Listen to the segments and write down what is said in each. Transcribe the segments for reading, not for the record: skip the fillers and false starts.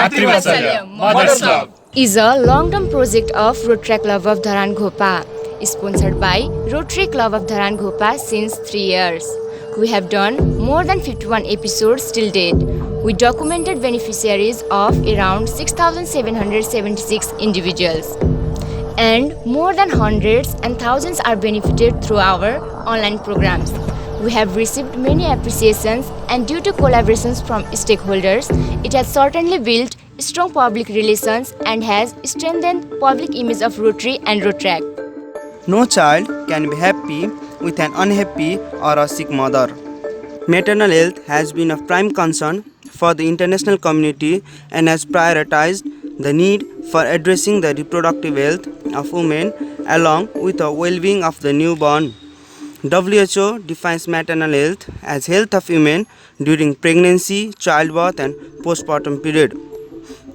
Matrivatsalya, Mother's Love, is a long-term project of Rotary Club of Dharan Ghopa, sponsored by Rotary Club of Dharan Ghopa since 3 years. We have done more than 51 episodes till date. We documented beneficiaries of around 6,776 individuals. And more than hundreds and thousands are benefited through our online programs. We have received many appreciations, and due to collaborations from stakeholders, it has certainly built strong public relations and has strengthened public image of Rotary and Rotrac. No child can be happy with an unhappy or a sick mother. Maternal health has been of prime concern for the international community and has prioritized the need for addressing the reproductive health of women along with the well-being of the newborn. WHO defines maternal health as health of women during pregnancy, childbirth and postpartum period.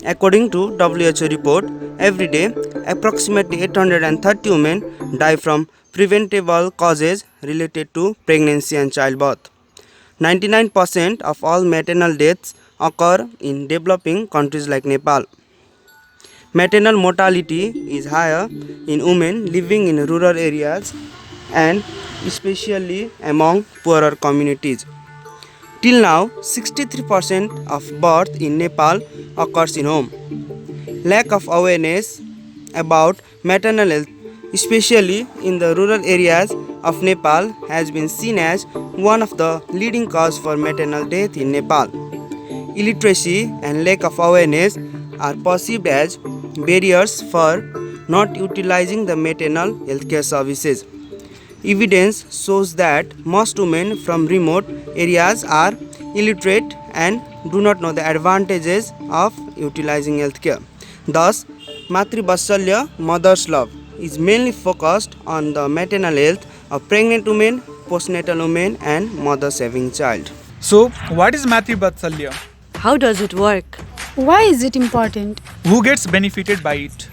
According to WHO report, every day approximately 830 women die from preventable causes related to pregnancy and childbirth. 99% of all maternal deaths occur in developing countries like Nepal. Maternal mortality is higher in women living in rural areas and especially among poorer communities. Till now, 63% of birth in Nepal occurs in home. Lack of awareness about maternal health, especially in the rural areas of Nepal, has been seen as one of the leading causes for maternal death in Nepal. Illiteracy and lack of awareness are perceived as barriers for not utilizing the maternal healthcare services. Evidence shows that most women from remote areas are illiterate and do not know the advantages of utilizing healthcare. Thus, Matrivatsalya, Mother's Love, is mainly focused on the maternal health of pregnant women, postnatal women, and mothers having child. So, what is Matrivatsalya? How does it work? Why is it important? Who gets benefited by it?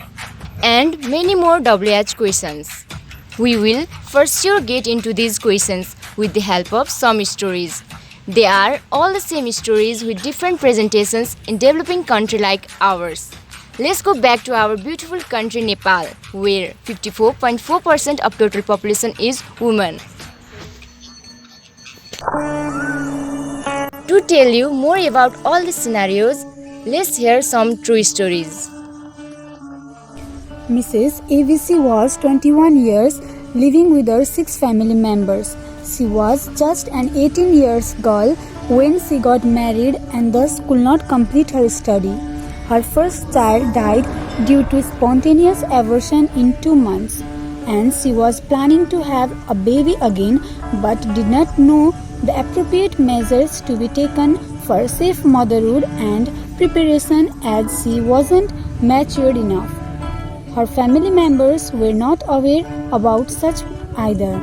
And many more WH questions. We will for sure get into these questions with the help of some stories. They are all the same stories with different presentations in developing country like ours. Let's go back to our beautiful country Nepal, where 54.4% of total population is women. To tell you more about all the scenarios, let's hear some true stories. Mrs. AVC was 21 years, living with her 6 family members. She was just an 18 years girl when she got married and thus could not complete her study. Her first child died due to spontaneous abortion in 2 months, and she was planning to have a baby again but did not know the appropriate measures to be taken for safe motherhood and preparation as she wasn't matured enough. Her family members were not aware about such either.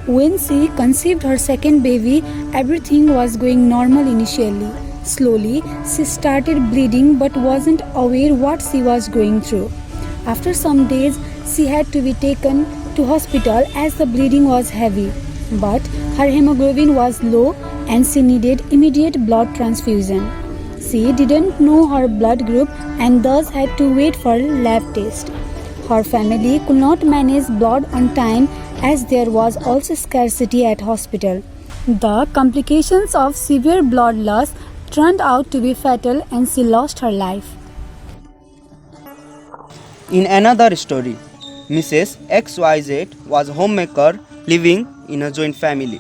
When she conceived her second baby, everything was going normal initially. Slowly, she started bleeding but wasn't aware what she was going through. After some days, she had to be taken to hospital as the bleeding was heavy. But her hemoglobin was low and she needed immediate blood transfusion. She didn't know her blood group and thus had to wait for lab test. Her family could not manage blood on time as there was also scarcity at hospital. The complications of severe blood loss turned out to be fatal and she lost her life. In another story, Mrs. XYZ was a homemaker living in a joint family.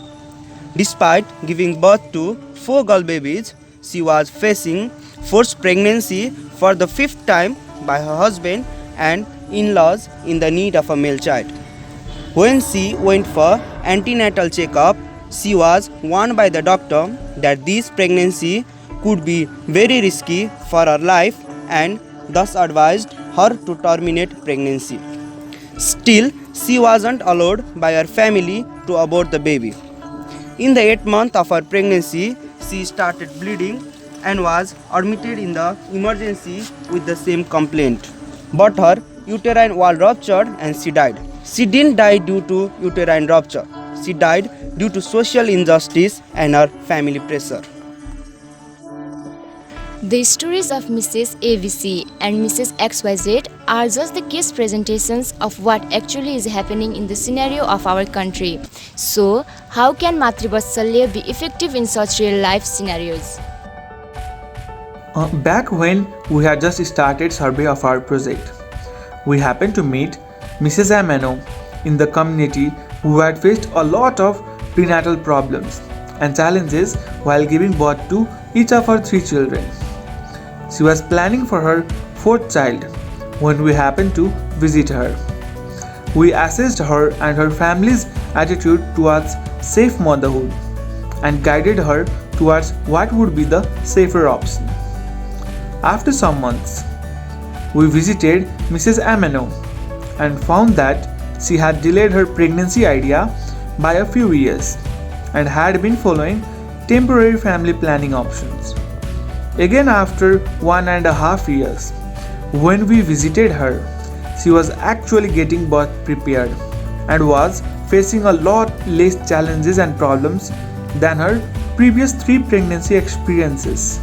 Despite giving birth to 4 girl babies, she was facing forced pregnancy for the 5th time by her husband and in-laws in the need of a male child. When she went for antenatal checkup, she was warned by the doctor that this pregnancy could be very risky for her life and thus advised her to terminate pregnancy. Still, she wasn't allowed by her family to abort the baby. In the 8th month of her pregnancy, she started bleeding and was admitted in the emergency with the same complaint. But her uterine wall ruptured and she died. She didn't die due to uterine rupture. She died due to social injustice and her family pressure. The stories of Mrs. ABC and Mrs. XYZ are just the case presentations of what actually is happening in the scenario of our country. So, how can Matruvatsalya be effective in such real-life scenarios? Back when we had just started survey of our project, we happened to meet Mrs. Amano in the community who had faced a lot of prenatal problems and challenges while giving birth to each of her 3 children. She was planning for her 4th child when we happened to visit her. We assessed her and her family's attitude towards safe motherhood and guided her towards what would be the safer option. After some months, we visited Mrs. Amano and found that she had delayed her pregnancy idea by a few years and had been following temporary family planning options. Again, after 1.5 years, when we visited her, she was actually getting birth prepared and was facing a lot less challenges and problems than her previous 3 pregnancy experiences.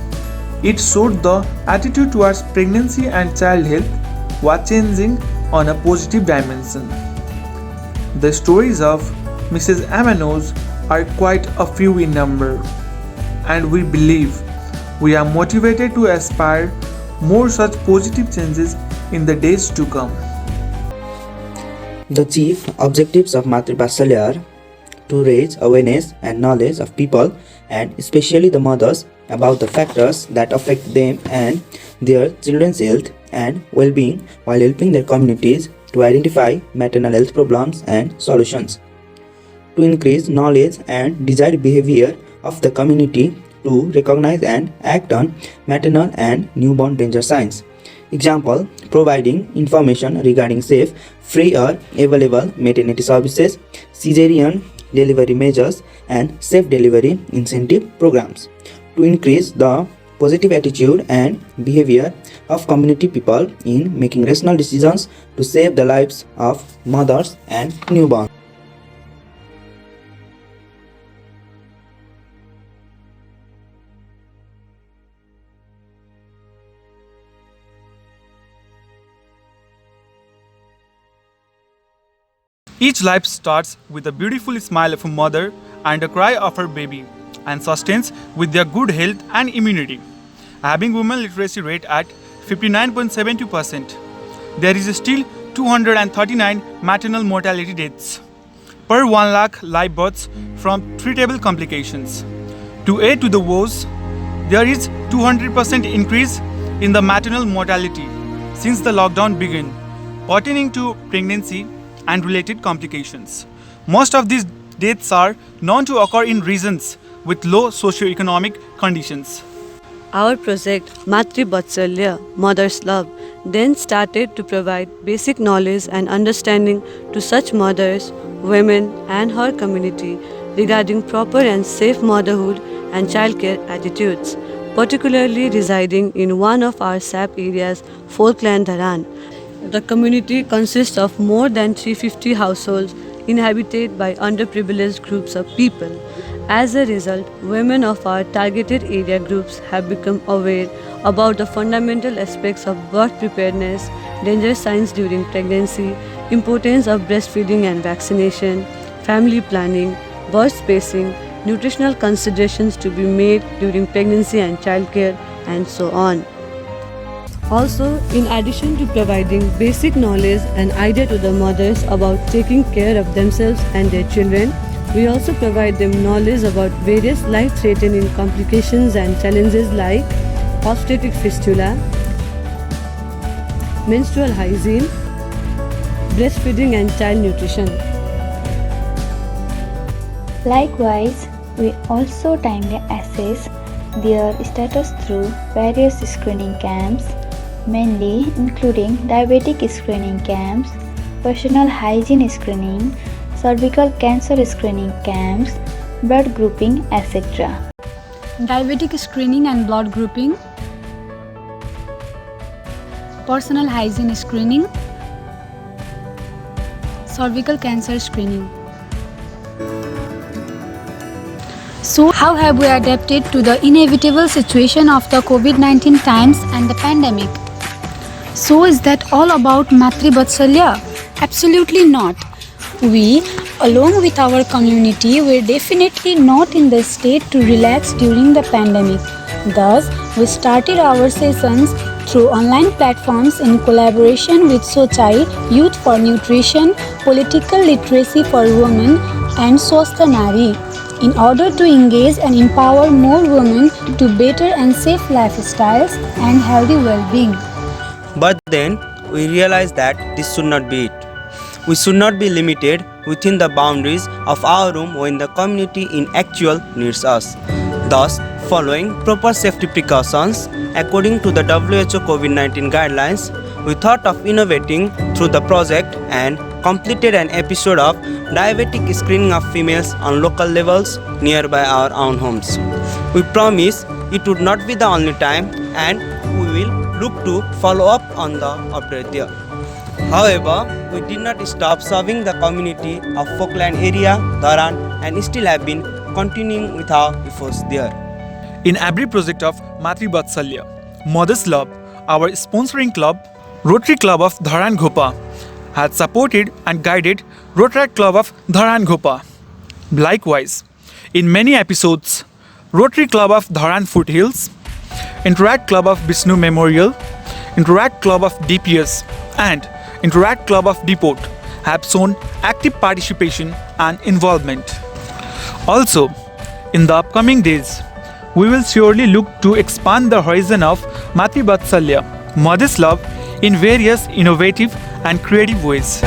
It showed the attitude towards pregnancy and child health was changing on a positive dimension. The stories of Mrs. Amanos are quite a few in number, and we believe we are motivated to aspire more such positive changes in the days to come. The chief objectives of Matruvatsalya are to raise awareness and knowledge of people and especially the mothers about the factors that affect them and their children's health and well-being while helping their communities to identify maternal health problems and solutions. To increase knowledge and desired behavior of the community to recognize and act on maternal and newborn danger signs. Example, providing information regarding safe, free or available maternity services, cesarean delivery measures and safe delivery incentive programs. To increase the positive attitude and behavior of community people in making rational decisions to save the lives of mothers and newborns. Each life starts with a beautiful smile of a mother and a cry of her baby, and sustains with their good health and immunity. Having women literacy rate at 59.72%, there is still 239 maternal mortality deaths per 1 lakh live births from treatable complications. To add to the woes, there is 200% increase in the maternal mortality since the lockdown began, pertaining to pregnancy and related complications. Most of these deaths are known to occur in regions with low socio-economic conditions. Our project Matruvatsalya, Mother's Love, then started to provide basic knowledge and understanding to such mothers, women and her community regarding proper and safe motherhood and childcare attitudes, particularly residing in one of our SAP areas, Folkland Dharan. The community consists of more than 350 households inhabited by underprivileged groups of people. As a result, women of our targeted area groups have become aware about the fundamental aspects of birth preparedness, danger signs during pregnancy, importance of breastfeeding and vaccination, family planning, birth spacing, nutritional considerations to be made during pregnancy and childcare, and so on. Also, in addition to providing basic knowledge and idea to the mothers about taking care of themselves and their children, we also provide them knowledge about various life-threatening complications and challenges like obstetric fistula, menstrual hygiene, breastfeeding and child nutrition. Likewise, we also timely assess their status through various screening camps, mainly including diabetic screening camps, personal hygiene screening, cervical cancer screening camps, blood grouping, etc. Diabetic screening and blood grouping, personal hygiene screening, cervical cancer screening. So, how have we adapted to the inevitable situation of the COVID 19 times and the pandemic? So, is that all about Matri Vatsalya? Absolutely not. We, along with our community, were definitely not in the state to relax during the pandemic. Thus, we started our sessions through online platforms in collaboration with Sochai, Youth for Nutrition, Political Literacy for Women, and Swastha Nari, in order to engage and empower more women to better and safe lifestyles and healthy well-being. But then we realized that this should not be it. We should not be limited within the boundaries of our room when the community in actual needs us. Thus, following proper safety precautions according to the WHO COVID-19 guidelines, we thought of innovating through the project and completed an episode of diabetic screening of females on local levels nearby our own homes. We promise it would not be the only time, and we will look to follow up on the update there. However, we did not stop serving the community of Falkland area, Dharan, and still have been continuing with our efforts there. In every project of Matri Vatsalya, Mother's Love, our sponsoring club, Rotary Club of Dharan Ghopa, has supported and guided Rotaract Club of Dharan Ghopa. Likewise, in many episodes, Rotary Club of Dharan Foothills, Interact Club of Vishnu Memorial, Interact Club of DPS, and Interact Club of Depot have shown active participation and involvement. Also, in the upcoming days, we will surely look to expand the horizon of Matri Vatsalya, Mother's Love, in various innovative and creative ways.